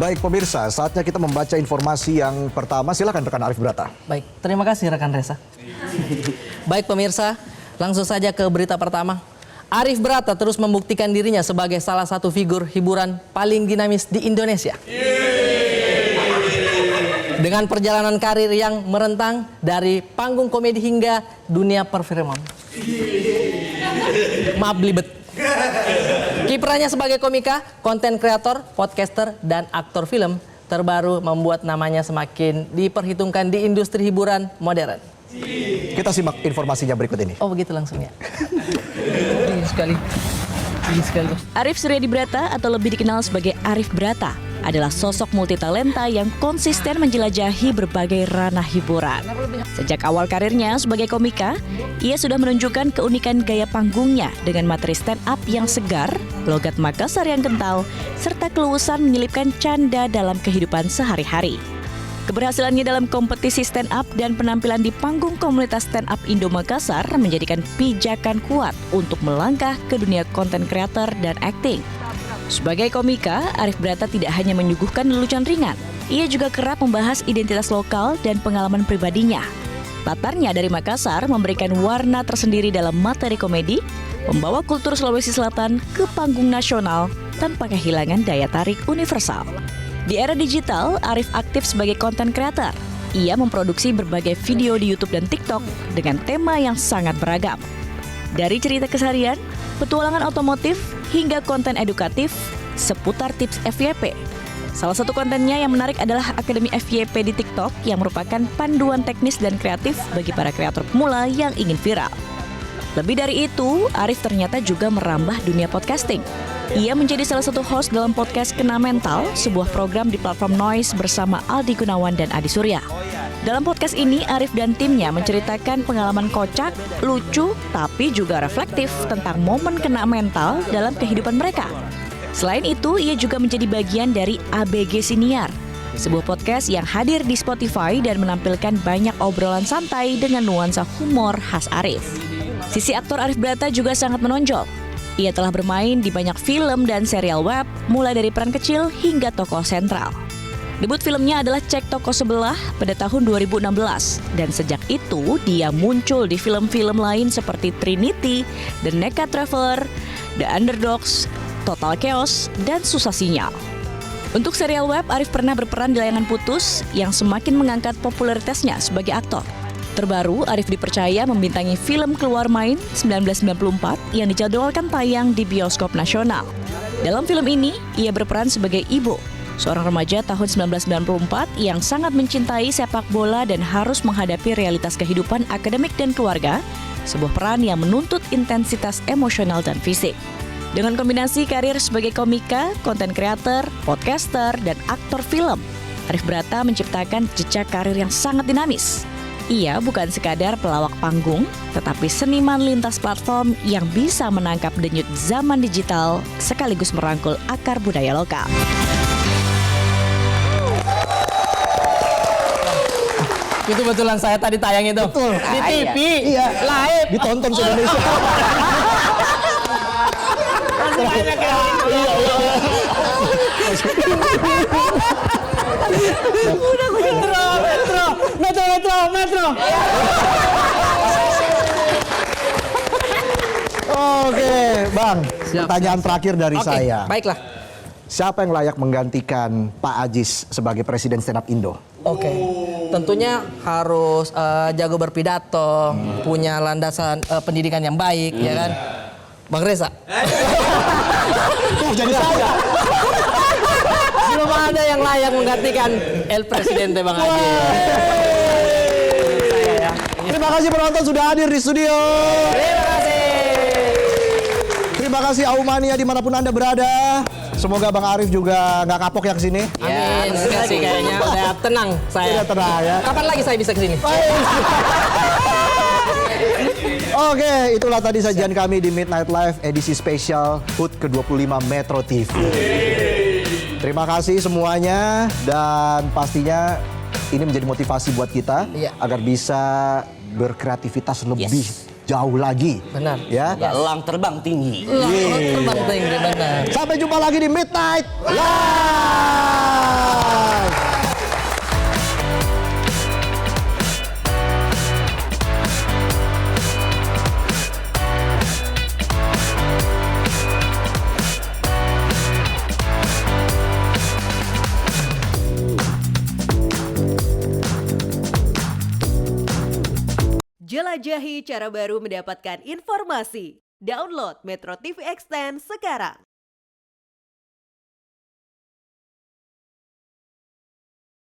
Baik pemirsa, saatnya kita membaca informasi yang pertama. Silakan rekan Arif Brata. Baik, terima kasih rekan Reza. Baik pemirsa, langsung saja ke berita pertama. Arif Brata terus membuktikan dirinya sebagai salah satu figur hiburan paling dinamis di Indonesia. Dengan perjalanan karir yang merentang dari panggung komedi hingga dunia perfilman. Maaf belibet. Kiprahnya sebagai komika, konten kreator, podcaster, dan aktor film terbaru membuat namanya semakin diperhitungkan di industri hiburan modern. Kita simak informasinya berikut ini. Oh begitu langsung ya. Tinggi sekali. Arif Suryadi Brata atau lebih dikenal sebagai Arif Brata adalah sosok multitalenta yang konsisten menjelajahi berbagai ranah hiburan. Sejak awal karirnya sebagai komika, ia sudah menunjukkan keunikan gaya panggungnya dengan materi stand up yang segar, logat Makassar yang kental, serta keluasan menyelipkan canda dalam kehidupan sehari-hari. Keberhasilannya dalam kompetisi stand up dan penampilan di panggung komunitas stand up Indo Makassar menjadikan pijakan kuat untuk melangkah ke dunia konten kreator dan akting. Sebagai komika, Arif Brata tidak hanya menyuguhkan lelucon ringan, ia juga kerap membahas identitas lokal dan pengalaman pribadinya. Latarnya dari Makassar memberikan warna tersendiri dalam materi komedi, membawa kultur Sulawesi Selatan ke panggung nasional tanpa kehilangan daya tarik universal. Di era digital, Arif aktif sebagai konten kreator. Ia memproduksi berbagai video di YouTube dan TikTok dengan tema yang sangat beragam. Dari cerita keseharian, petualangan otomotif, hingga konten edukatif seputar tips FYP. Salah satu kontennya yang menarik adalah Akademi FYP di TikTok yang merupakan panduan teknis dan kreatif bagi para kreator pemula yang ingin viral. Lebih dari itu, Arif ternyata juga merambah dunia podcasting. Ia menjadi salah satu host dalam podcast Kena Mental, sebuah program di platform Noise bersama Aldi Gunawan dan Adi Surya. Dalam podcast ini, Arif dan timnya menceritakan pengalaman kocak, lucu, tapi juga reflektif tentang momen kena mental dalam kehidupan mereka. Selain itu, ia juga menjadi bagian dari ABG Siniar, sebuah podcast yang hadir di Spotify dan menampilkan banyak obrolan santai dengan nuansa humor khas Arif. Sisi aktor Arif Brata juga sangat menonjol. Ia telah bermain di banyak film dan serial web, mulai dari peran kecil hingga tokoh sentral. Debut filmnya adalah Cek Toko Sebelah pada tahun 2016, dan sejak itu dia muncul di film-film lain seperti Trinity, The Nekat Traveler, The Underdogs, Total Chaos, dan Susah Sinyal. Untuk serial web, Arif pernah berperan di Layangan Putus yang semakin mengangkat popularitasnya sebagai aktor. Terbaru, Arif dipercaya membintangi film Keluar Main 1994 yang dijadwalkan tayang di bioskop nasional. Dalam film ini, ia berperan sebagai Ibo, seorang remaja tahun 1994 yang sangat mencintai sepak bola dan harus menghadapi realitas kehidupan akademik dan keluarga, sebuah peran yang menuntut intensitas emosional dan fisik. Dengan kombinasi karir sebagai komika, konten kreator, podcaster, dan aktor film, Arif Brata menciptakan jejak karir yang sangat dinamis. Ia bukan sekadar pelawak panggung, tetapi seniman lintas platform yang bisa menangkap denyut zaman digital sekaligus merangkul akar budaya lokal. Itu betulan saya tadi tayang itu. Betul. Di TV. Iya. Live. Ditonton se-Indonesia. Metro. Oke, Bang. Pertanyaan terakhir dari saya. Baiklah. Siapa yang layak menggantikan Pak Ajis sebagai Presiden Stand Up Indo? Oke. Tentunya harus jago berpidato, punya landasan pendidikan yang baik, ya kan? Bang Reza. Jadi saya. Belum ada yang layak menggantikan El Presidente Bang Ajis. Terima kasih penonton sudah hadir di studio. Terima kasih. Terima kasih Aumania dimanapun Anda berada. Semoga Bang Arif juga nggak kapok ya kesini. Amin. Terima kasih kayaknya udah tenang saya. Sudah tenang ya. Kapan lagi saya bisa kesini? Oke, itulah tadi sajian kami di Midnight Live edisi spesial HUT ke-25 Metro TV. Terima kasih semuanya dan pastinya ini menjadi motivasi buat kita agar bisa berkreativitas lebih jauh lagi. Benar. Ya. Elang terbang tinggi. Terbang tinggi benar. Sampai jumpa lagi di Midnight Live. Jelajahi cara baru mendapatkan informasi. Download Metro TV Extend sekarang.